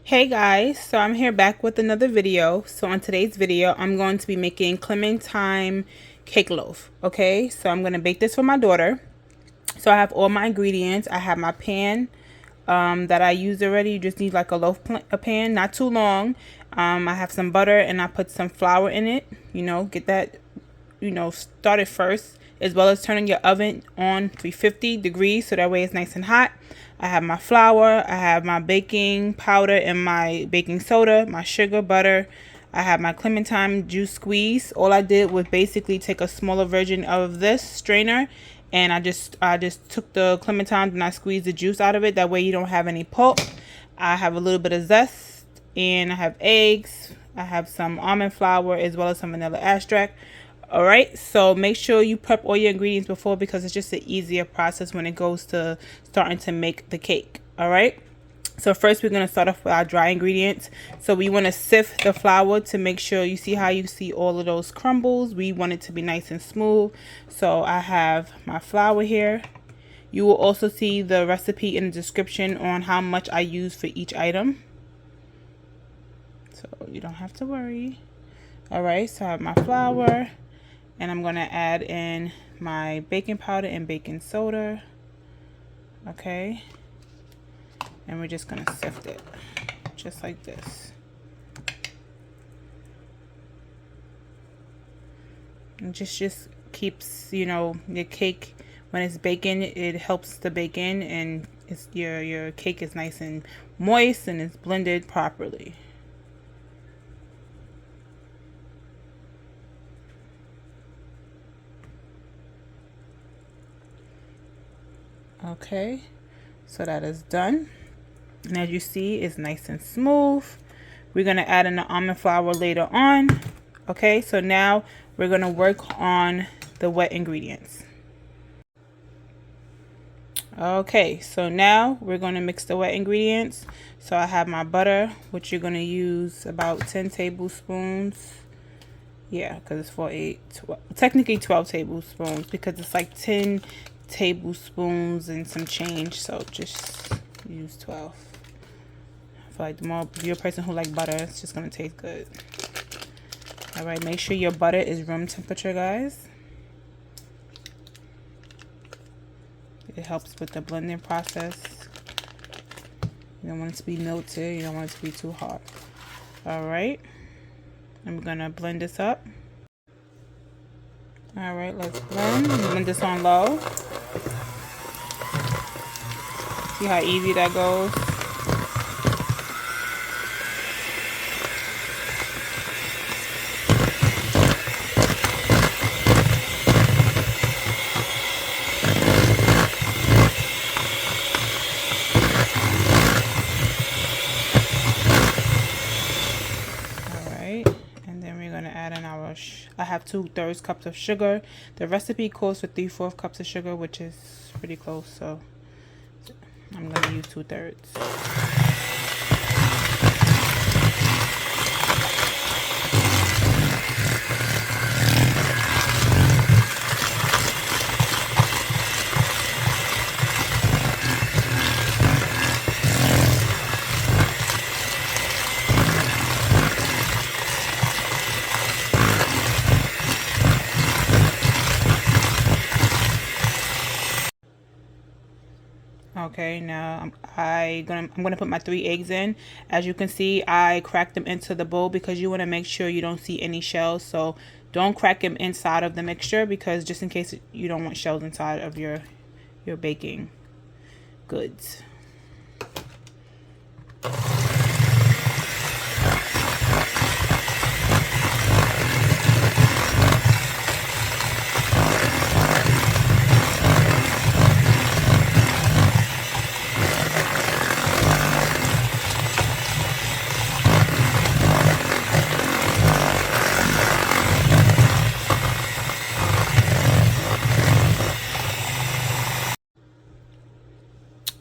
Hey guys, so I'm here back with another video. So on today's video, I'm going to be making clementine cake loaf. Okay, so I'm going to bake this for my daughter. So I have all my ingredients. I have my pan that I used already. You just need like a pan, not too long. I have some butter and I put some flour in it. Get that, started first, as well as turning your oven on 350 degrees so that way it's nice and hot. I have my flour, I have my baking powder and my baking soda, my sugar, butter. I have my clementine juice squeeze. All I did was basically take a smaller version of this strainer and I just took the clementine and I squeezed the juice out of it. That way you don't have any pulp. I have a little bit of zest and I have eggs. I have some almond flour as well as some vanilla extract. Alright, so make sure you prep all your ingredients before because it's just an easier process when it goes to starting to make the cake. Alright, so first we're going to start off with our dry ingredients. So we want to sift the flour to make sure you see how you see all of those crumbles. We want it to be nice and smooth. So I have my flour here. You will also see the recipe in the description on how much I use for each item. So you don't have to worry. Alright, so I have my flour. And I'm going to add in my baking powder and baking soda. Okay. And we're just going to sift it just like this. And just keeps, your cake, when it's baking, it helps the bake in and it's your cake is nice and moist and it's blended properly. Okay, so that is done, and as you see, it's nice and smooth. We're going to add in the almond flour later on. Okay, so now we're going to work on the wet ingredients. Okay, so now we're going to mix the wet ingredients. So I have my butter, which you're going to use about 10 tablespoons. Yeah, because it's for technically 12 tablespoons because it's like 10 tablespoons and some change, so just use 12. I feel like the more, if you're a person who likes butter, it's just gonna taste good. All right, make sure your butter is room temperature, guys. It helps with the blending process. You don't want it to be melted, you don't want it to be too hot. All right, I'm gonna blend this up. All right, let's blend this on low. See how easy that goes? Alright, and then we're going to add in our, I have 2/3 cups of sugar. The recipe calls for 3/4 cups of sugar, which is pretty close, so I'm going to use 2/3. Okay, now I'm gonna put my 3 eggs in. As you can see, I cracked them into the bowl because you want to make sure you don't see any shells. So don't crack them inside of the mixture because just in case you don't want shells inside of your baking goods.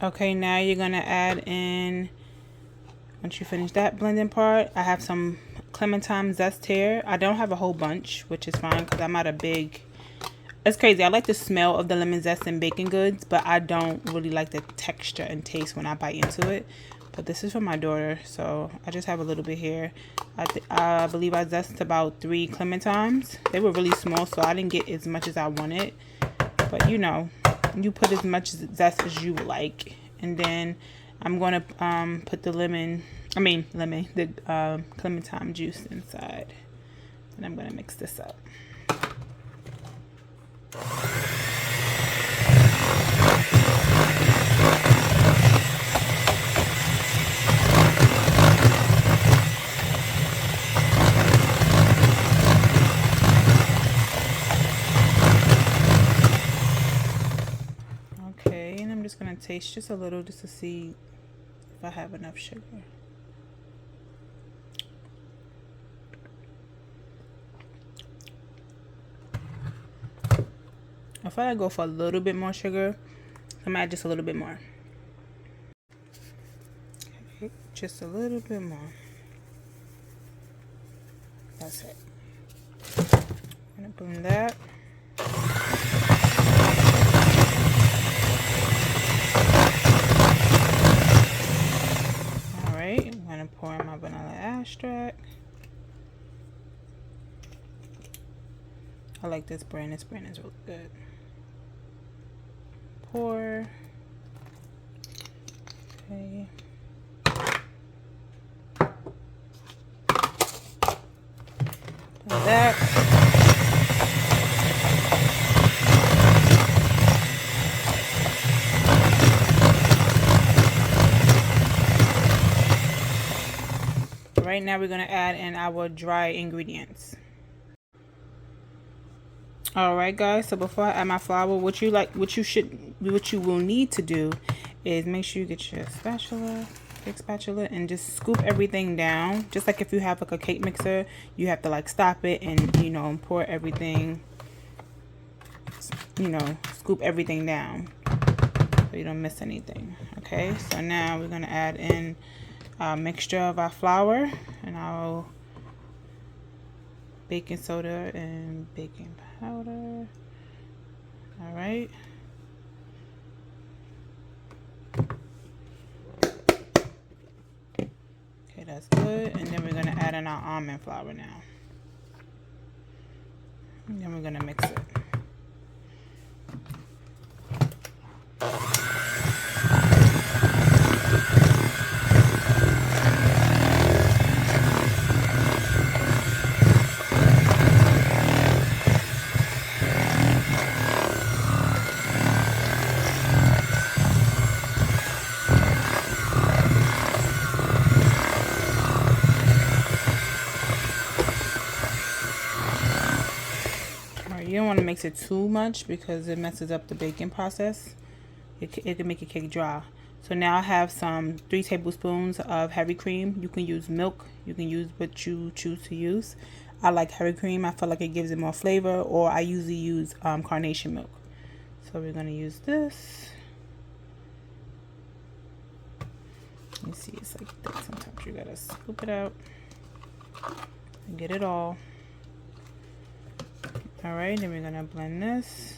Okay, now you're gonna add in, once you finish that blending part, I have some clementine zest here. I don't have a whole bunch, which is fine because I'm not a big, it's crazy. I like the smell of the lemon zest in baking goods, but I don't really like the texture and taste when I bite into it. but this is for my daughter, so I just have a little bit here. I believe I zested about 3 clementines. They were really small, so I didn't get as much as I wanted, but you know, you put as much zest as you like. And then I'm gonna put the clementine juice inside, and I'm gonna mix this up. Okay, and I'm just gonna taste just a little just to see if I have enough sugar. If I go for a little bit more sugar, I'm gonna add just a little bit more. Okay, just a little bit more. That's it. I'm gonna blend that. Alright, I'm gonna pour in my vanilla extract. I like this brand. This brand is really good. Pour. Okay. Like that. Right now we're gonna add in our dry ingredients. Alright guys, so before I add my flour, what you will need to do is make sure you get your spatula, big spatula, and just scoop everything down. Just like if you have like a cake mixer, you have to like stop it and, you know, pour everything, you know, scoop everything down so you don't miss anything. Okay, so now we're gonna add in our mixture of our flour and our baking soda and baking powder. All right. Okay, that's good. And then we're gonna add in our almond flour now. And then we're gonna mix it. You don't want to mix it too much because it messes up the baking process. It can make your cake dry. So now I have some 3 tablespoons of heavy cream. You can use milk. You can use what you choose to use. I like heavy cream. I feel like it gives it more flavor, or I usually use carnation milk. So we're going to use this. Let me see, it's like this. Sometimes you got to scoop it out and get it all. All right, then we're gonna blend this.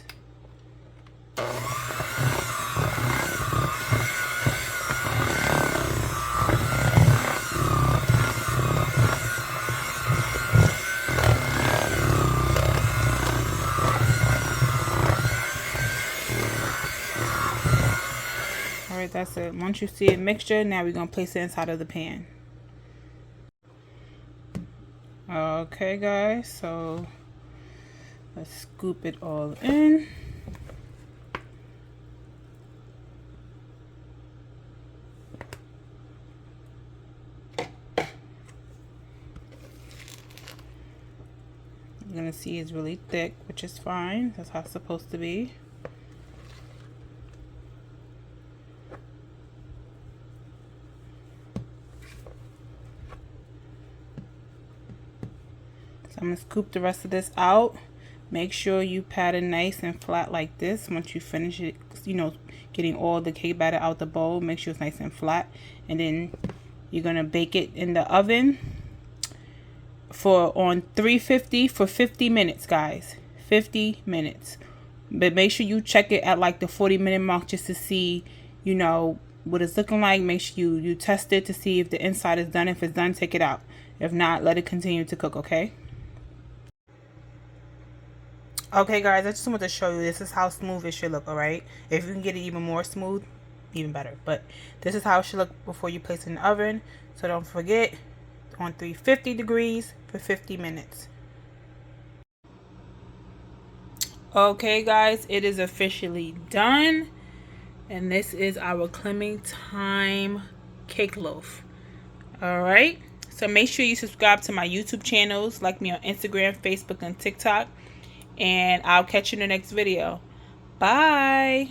All right, that's it. Once you see it mixture, now we're gonna place it inside of the pan. Okay, guys, so let's scoop it all in. You're gonna see it's really thick, which is fine. That's how it's supposed to be. So I'm gonna scoop the rest of this out. Make sure you pat it nice and flat like this. Once you finish it, you know, getting all the cake batter out the bowl, make sure it's nice and flat. And then you're gonna bake it in the oven on 350 for 50 minutes, guys. 50 minutes. But make sure you check it at like the 40-minute mark just to see, you know, what it's looking like. Make sure you test it to see if the inside is done. If it's done, take it out. If not, let it continue to cook, okay? Okay, guys, I just want to show you this is how smooth it should look, alright? If you can get it even more smooth, even better. But this is how it should look before you place it in the oven. So don't forget, on 350 degrees for 50 minutes. Okay, guys, it is officially done. And this is our Clementine cake loaf. Alright, so make sure you subscribe to my YouTube channels, like me on Instagram, Facebook, and TikTok. And I'll catch you in the next video. Bye.